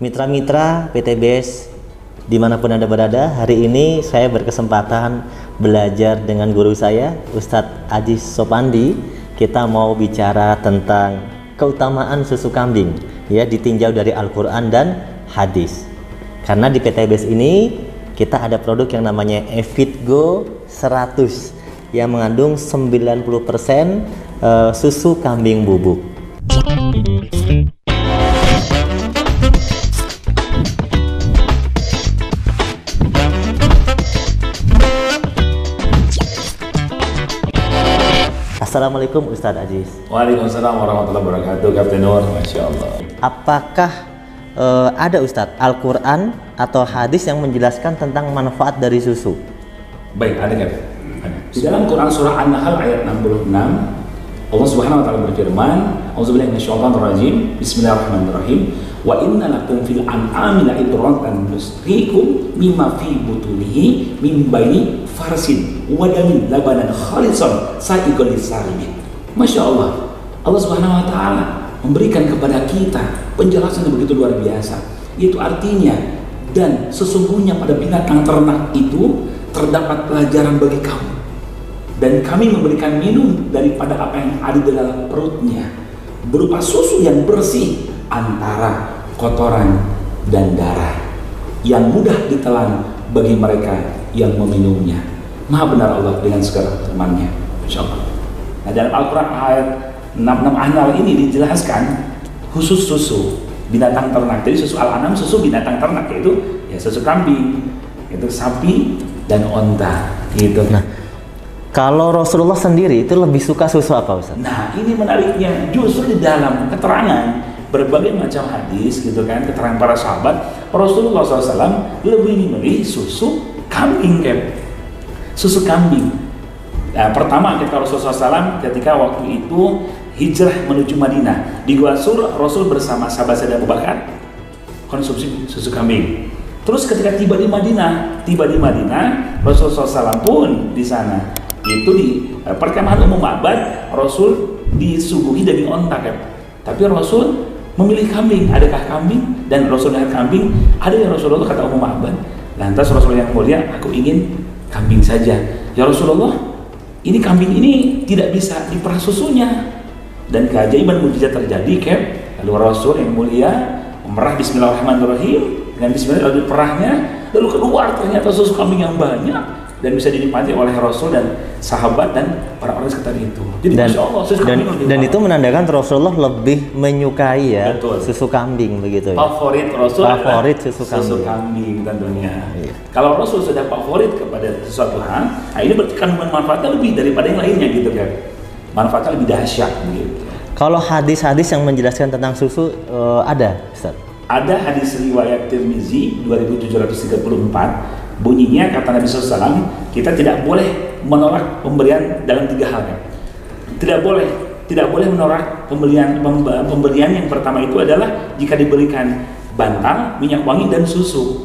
Mitra-mitra PTBS dimanapun Anda berada, hari ini saya berkesempatan belajar dengan guru saya, Ustadz Aziz Sopandi. Kita mau bicara tentang keutamaan susu kambing, ya, ditinjau dari Al-Quran dan hadis. Karena di PTBS ini kita ada produk yang namanya Evitgo 100 yang mengandung 90% susu kambing bubuk. Assalamualaikum Ustadz Aziz. Waalaikumsalam warahmatullahi wabarakatuh. Kapten Nur, Masya Allah. Apakah ada Ustadz Al-Quran atau hadis yang menjelaskan tentang manfaat dari susu? Baik, ada kan? Di dalam Quran surah An-Nahl ayat 66, Allah Subhanahu wa taala berfirman, "A'udzubillahi minasyaitonir rajim. Bismillahirrahmanirrahim. Wa inna lakum fil an'ami la'ibratan nusqikum mimma fi butunihi min baini farsin wa damin labanan khalisan sa'iqan lisaribin." Masya Allah, Allah Subhanahu wa taala memberikan kepada kita penjelasan yang begitu luar biasa. Itu artinya, dan sesungguhnya pada binatang ternak itu terdapat pelajaran bagi kamu, dan kami memberikan minum daripada apa yang ada di dalam perutnya berupa susu yang bersih antara kotoran dan darah yang mudah ditelan bagi mereka yang meminumnya. Maha benar Allah dengan segala firman-Nya. Insyaallah. Nah, dalam Al-Quran ayat 66 An-Nahl ini dijelaskan khusus susu binatang ternak. Jadi susu Al-An'am susu binatang ternak, yaitu ya susu kambing, itu sapi dan onta gitu. Nah, kalau Rasulullah sendiri itu lebih suka susu apa, Ustaz? Nah, ini menariknya, justru di dalam keterangan berbagai macam hadis gitu kan, keterangan para sahabat, Rasulullah SAW lebih memilih susu kambing, susu kambing. Nah, pertama ketika Rasulullah SAW ketika waktu itu hijrah menuju Madinah di Gua Sur, Rasul bersama sahabat Sayyidina Abu Bakar konsumsi susu kambing. Terus ketika tiba di Madinah, Rasulullah SAW pun di sana itu di perkemahan umum Ma'bad, Rasul disuguhi daging onta, tapi Rasul memilih kambing. Adakah kambing? Dan Rasul lihat kambing, ada yang Rasulullah kata umum Ma'bad. Lantas Rasulullah yang mulia, aku ingin kambing saja. Ya Rasulullah, ini kambing ini tidak bisa diperah susunya. Dan keajaiban mukjizat terjadi, lalu Rasul yang mulia memerah Bismillahirrahmanirrahim. Dengan bismillah lalu perahnya, lalu keluar ternyata susu kambing yang banyak dan bisa dinikmati oleh Rasul dan sahabat dan orang-orang sekitar itu. Jadi dan, Masya Allah, susu kambing dan itu menandakan Rasulullah lebih menyukai ya. Betul. Susu kambing begitu ya. Favorit Rasul favorit susu kambing. Susu kambing tentunya. Iya. Kalau Rasul sudah favorit kepada sesuatu hal, nah ini berarti kandungan manfaatnya lebih daripada yang lainnya gitu kan. Manfaatnya lebih dahsyat gitu. Kalau hadis-hadis yang menjelaskan tentang susu ada, Ustaz? Ada hadis riwayat Tirmizi 2734, bunyinya kata Nabi SAW, kita tidak boleh menolak pemberian dalam 3 hal. Tidak boleh menolak pemberian yang pertama itu adalah jika diberikan bantal, minyak wangi dan susu.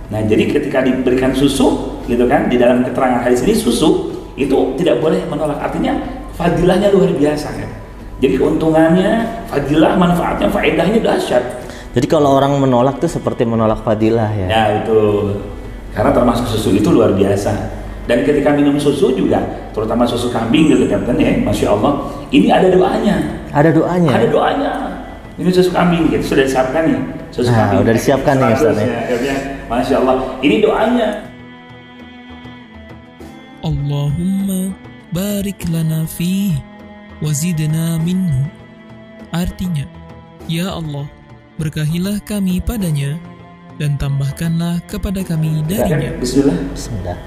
Nah, jadi ketika diberikan susu gitu kan, di dalam keterangan hadis ini susu itu tidak boleh menolak, artinya fadilahnya luar biasa kan. Jadi keuntungannya, fadilah, manfaatnya, faedahnya dahsyat. Jadi kalau orang menolak itu seperti menolak fadilah ya. Ya itu, karena termasuk susu itu luar biasa. Dan ketika minum susu juga, terutama susu kambing gitu kan ya, Masya Allah, ini ada doanya. Ada doanya. Ada doanya. Ini susu kambing, gitu sudah disiapkan nih. Susu kambing. Udah disiapkan nih Ustaz ya. Masya Allah, ini doanya. Allahumma barik lana fihi wazidna minhu. Artinya, ya Allah, berkahilah kami padanya dan tambahkanlah kepada kami darinya. Bismillah.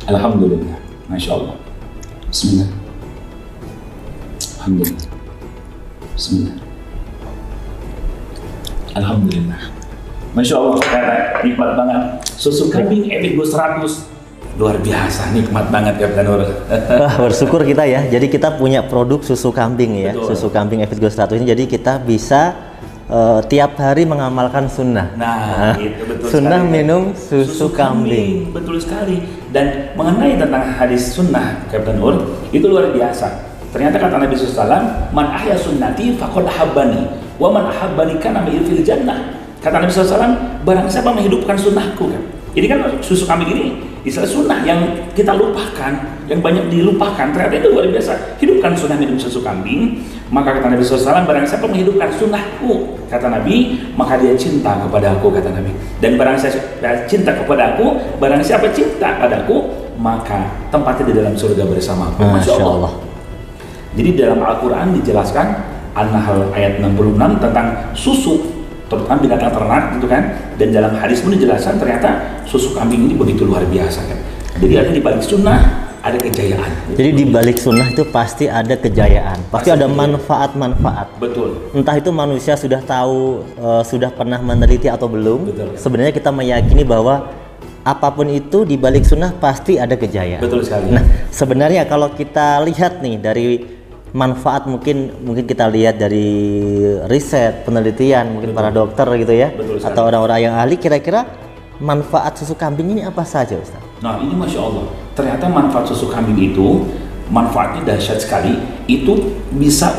Alhamdulillah. Masya Allah. Bismillah. Alhamdulillah. Bismillah. Alhamdulillah. Masya Allah, nikmat banget. Susu kambing Evitgo 100 luar biasa, nikmat banget Kapten Nur. Bersyukur kita ya. Jadi kita punya produk susu kambing ya. Betul. Susu kambing Evitgo 100 ini. Jadi kita bisa tiap hari mengamalkan sunnah. Nah, itu betul sunnah sekali. Minum susu kambing. Betul sekali. Dan mengenai tentang hadis sunnah Kapten Nur, itu luar biasa. Ternyata kata Nabi SAW, man ahya sunnati faqad ahabbani, wa man ahabbani kana ma'i fil jannah. Kata Nabi SAW, barang siapa menghidupkan sunnahku kan. Ini kan susu kambing ini istilah sunnah yang kita lupakan, yang banyak dilupakan. Ternyata itu luar biasa. Hidupkan sunnah minum susu kambing. Maka kata Nabi SAW, barang siapa menghidupkan sunnahku, kata Nabi, maka dia cinta kepada aku, kata Nabi. Dan barang siapa cinta kepada aku, barang siapa cinta padaku, maka tempatnya di dalam surga bersamaku. Masya Allah. Jadi dalam Al-Quran dijelaskan An-Nahl ayat 66 tentang susu, terutama binatang ternak gitu kan. Dan dalam hadis pun dijelaskan ternyata susu kambing ini begitu luar biasa kan. Jadi ada di balik sunnah ada kejayaan. Jadi di balik sunnah itu pasti ada kejayaan, pasti ada manfaat-manfaat. Betul. Entah itu manusia sudah tahu, sudah pernah meneliti atau belum. Betul. Sebenarnya kita meyakini bahwa apapun itu di balik sunnah pasti ada kejayaan. Betul sekali. Nah, sebenarnya kalau kita lihat nih dari manfaat, mungkin kita lihat dari riset, penelitian, mungkin para dokter gitu ya, atau orang-orang yang ahli, kira-kira manfaat susu kambing ini apa saja, Ustaz? Nah, ini Masya Allah, ternyata manfaat susu kambing itu manfaatnya dahsyat sekali. Itu bisa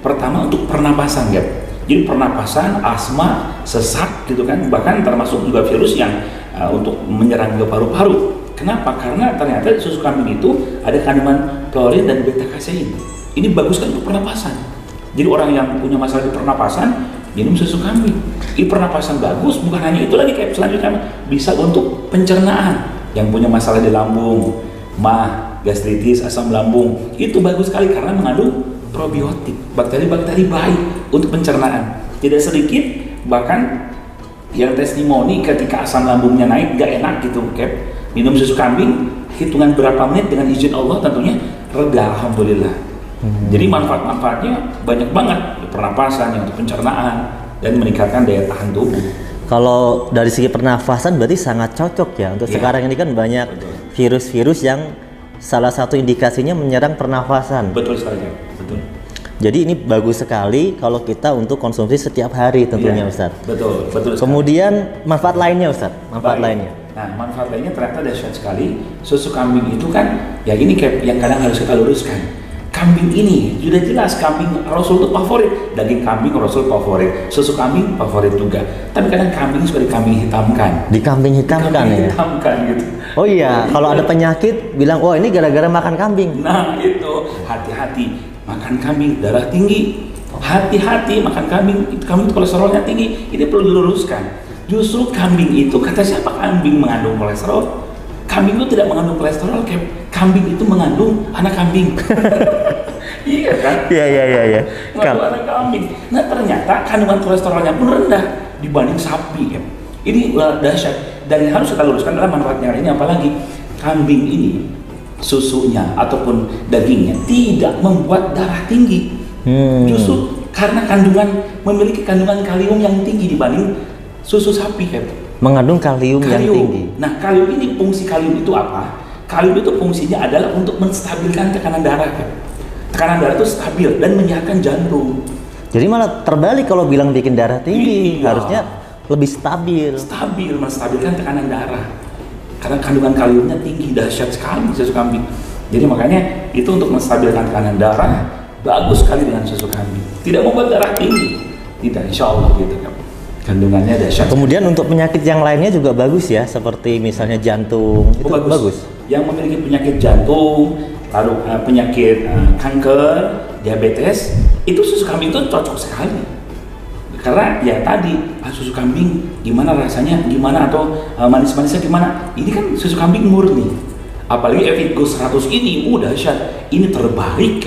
pertama untuk pernapasan ya. Jadi pernapasan, asma, sesak gitu kan, bahkan termasuk juga virus yang untuk menyerang ke paru-paru. Kenapa? Karena ternyata susu kambing itu ada kandungan klorin dan beta kasein. Ini bagus kan untuk pernapasan. Jadi orang yang punya masalah di pernapasan minum susu kambing. Ini pernapasan bagus, bukan hanya itu lagi, kayak selanjutnya bisa untuk pencernaan. Yang punya masalah di lambung, mah, gastritis, asam lambung, itu bagus sekali karena mengandung probiotik, bakteri-bakteri baik untuk pencernaan. Tidak sedikit bahkan yang testimoni ketika asam lambungnya naik, gak enak gitu, Cap, minum susu kambing, hitungan berapa menit dengan izin Allah tentunya reda, alhamdulillah. Jadi manfaat-manfaatnya banyak banget, pernapasan, untuk pencernaan, dan meningkatkan daya tahan tubuh. Kalau dari segi pernafasan berarti sangat cocok ya untuk sekarang ini kan banyak virus-virus yang salah satu indikasinya menyerang pernafasan. Betul sekali, betul. Jadi ini bagus sekali kalau kita untuk konsumsi setiap hari tentunya, Ustaz. Betul sekali. Kemudian manfaat lainnya, Ustaz, lainnya. Nah, manfaat lainnya ternyata dahsyat sekali. Susu kambing itu kan, ya ini kayak yang kadang harus kita luruskan. Kambing ini sudah jelas kambing Rasul itu favorit, daging kambing Rasul favorit, susu kambing favorit juga. Tapi kadang kambing suka dikambing hitamkan. Dikambing hitamkan ya. Hitamkan gitu. Oh iya, kalau ada penyakit bilang, "Oh, ini gara-gara makan kambing." Nah, itu hati-hati makan kambing darah tinggi. Hati-hati makan kambing, kambing kolesterolnya tinggi. Ini perlu diluruskan. Justru kambing itu, kata siapa kambing mengandung kolesterol? Kambing itu tidak mengandung kolesterol, kambing itu mengandung anak kambing. Iya kan? Iya. Mengandung anak kambing. Nah, ternyata kandungan kolesterolnya pun rendah dibanding sapi. Ini dahsyat. Dan yang harus kita luruskan adalah manfaatnya lainnya, apalagi kambing ini susunya ataupun dagingnya tidak membuat darah tinggi. Justru karena memiliki kandungan kalium yang tinggi dibanding susu sapi, mengandung kalium yang tinggi. Nah, kalium ini, fungsi kalium itu apa? Kalium itu fungsinya adalah untuk menstabilkan tekanan darah. Tekanan darah itu stabil dan menyehatkan jantung. Jadi malah terbalik kalau bilang bikin darah tinggi, harusnya lebih stabil. Stabil, menstabilkan tekanan darah. Karena kandungan kaliumnya tinggi, dahsyat sekali susu kambing. Jadi makanya itu untuk menstabilkan tekanan darah, bagus sekali dengan susu kambing. Tidak membuat darah tinggi. Tidak, insya Allah gitu kan. Kandungannya dahsyat. Kemudian untuk penyakit yang lainnya juga bagus ya, seperti misalnya jantung. Itu bagus. Yang memiliki penyakit jantung, lalu penyakit kanker, diabetes, itu susu kambing itu cocok sekali. Karena ya tadi susu kambing gimana rasanya, gimana atau manis-manisnya gimana. Ini kan susu kambing murni. Apalagi Evigo 100 ini dahsyat. Ini terbaik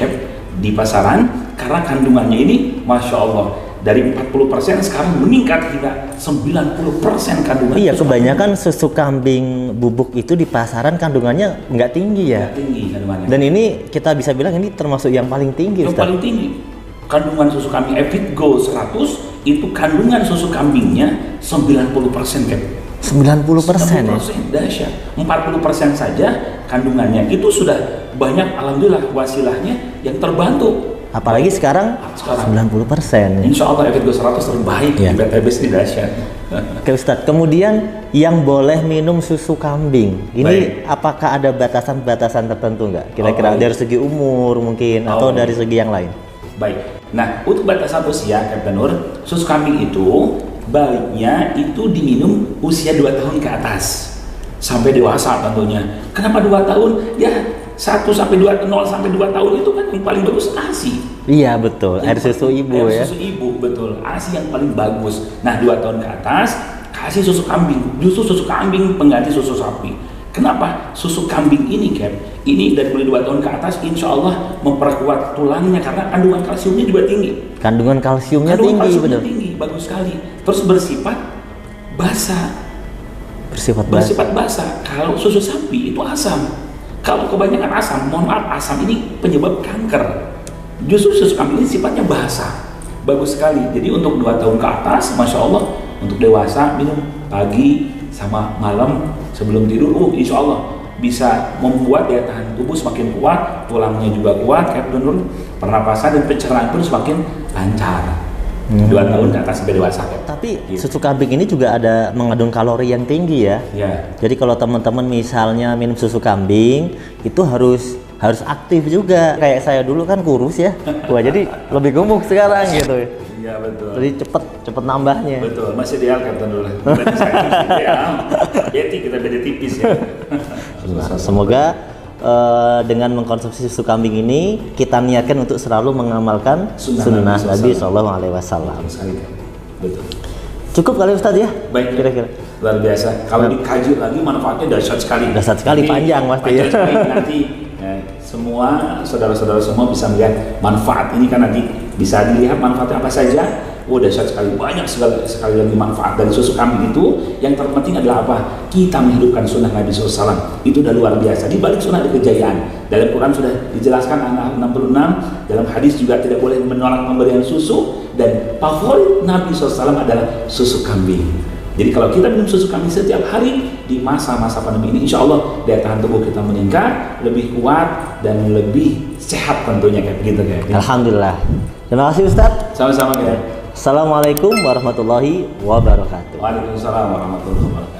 di pasaran karena kandungannya ini Masya Allah. Dari 40% sekarang meningkat hingga 90% kandungan. Iya, kebanyakan susu kambing bubuk itu di pasaran kandungannya nggak tinggi ya. Nggak tinggi kandungannya. Dan ini kita bisa bilang ini termasuk yang paling tinggi. Yang paling tinggi. Kandungan susu kambing Evigo 100 itu kandungan susu kambingnya 90% kan. 90% ya? Dahsyat. 40% saja kandungannya itu sudah banyak, alhamdulillah wasilahnya yang terbantu. Apalagi sekarang 90%. Insya Allah efek 100 terbaik Ya. di PTBS ini dahsyat. Oke Ustadz, kemudian yang boleh minum susu kambing ini apakah ada batasan-batasan tertentu nggak? Kira-kira dari segi umur mungkin atau dari segi yang lain? Baik. Nah, untuk batasan usia, Kapten Nur, susu kambing itu baiknya itu diminum usia 2 tahun ke atas sampai dewasa tentunya. Kenapa 2 tahun? Ya 1 sampai 2, 0 sampai 2 tahun itu kan yang paling bagus ASI. Iya betul, air susu ibu ya. Air susu ibu, betul. ASI yang paling bagus. Nah, 2 tahun ke atas kasih susu kambing. Justru susu kambing pengganti susu sapi. Kenapa? Susu kambing ini, Cap, ini dari mulai 2 tahun ke atas insya Allah memperkuat tulangnya karena kandungan kalsiumnya juga tinggi. Kandungan kalsiumnya tinggi, benar. Tinggi, bagus sekali. Terus bersifat basah. Bersifat basah. Kalau susu sapi itu asam. Kalau kebanyakan asam, mohon maaf, asam ini penyebab kanker. Justru susu kambing ini sifatnya basah. Bagus sekali. Jadi untuk 2 tahun ke atas, Masya Allah, untuk dewasa minum pagi sama malam sebelum tidur, insya Allah bisa membuat daya tahan tubuh semakin kuat, tulangnya juga kuat, pernapasan dan pencernaan pun semakin lancar. 2 tahun ke atas sampai dewasa. Tapi susu kambing ini juga ada mengandung kalori yang tinggi ya. Jadi kalau teman-teman misalnya minum susu kambing itu harus aktif juga. Kayak saya dulu kan kurus ya. Wah, jadi lebih gemuk sekarang gitu. Iya betul. Jadi cepet nambahnya. Betul, masih ideal Kapten dulu. Berarti saya ideal. Beti kita beda tipis ya. Semoga dengan mengkonsumsi susu kambing ini kita niatkan untuk selalu mengamalkan sunnah Nabi SAW. Betul. Cukup kali Ustadz ya? Baik, kira-kira. Luar biasa. Kalau dikaji lagi manfaatnya dahsyat sekali. Dahsyat sekali, panjang pasti ya. Nanti semua saudara-saudara semua bisa melihat manfaat ini kan nanti bisa dilihat manfaatnya apa saja. Dahsyat sekali, banyak sekali lagi manfaat dari susu kambing itu. Yang terpenting adalah apa? Kita menghidupkan sunnah Nabi SAW. Itu udah luar biasa. Di balik sunnah ada kejayaan. Dalam Quran sudah dijelaskan An-Nahl 66. Dalam hadis juga tidak boleh menolak pemberian susu. Dan favorit Nabi SAW adalah susu kambing. Jadi kalau kita minum susu kambing setiap hari di masa-masa pandemi ini, insya Allah daya tahan tubuh kita meningkat, lebih kuat dan lebih sehat tentunya kayak begitu kayak. Alhamdulillah. Terima kasih Ustadz. Sama-sama ya. Assalamualaikum warahmatullahi wabarakatuh. Waalaikumsalam warahmatullahi wabarakatuh.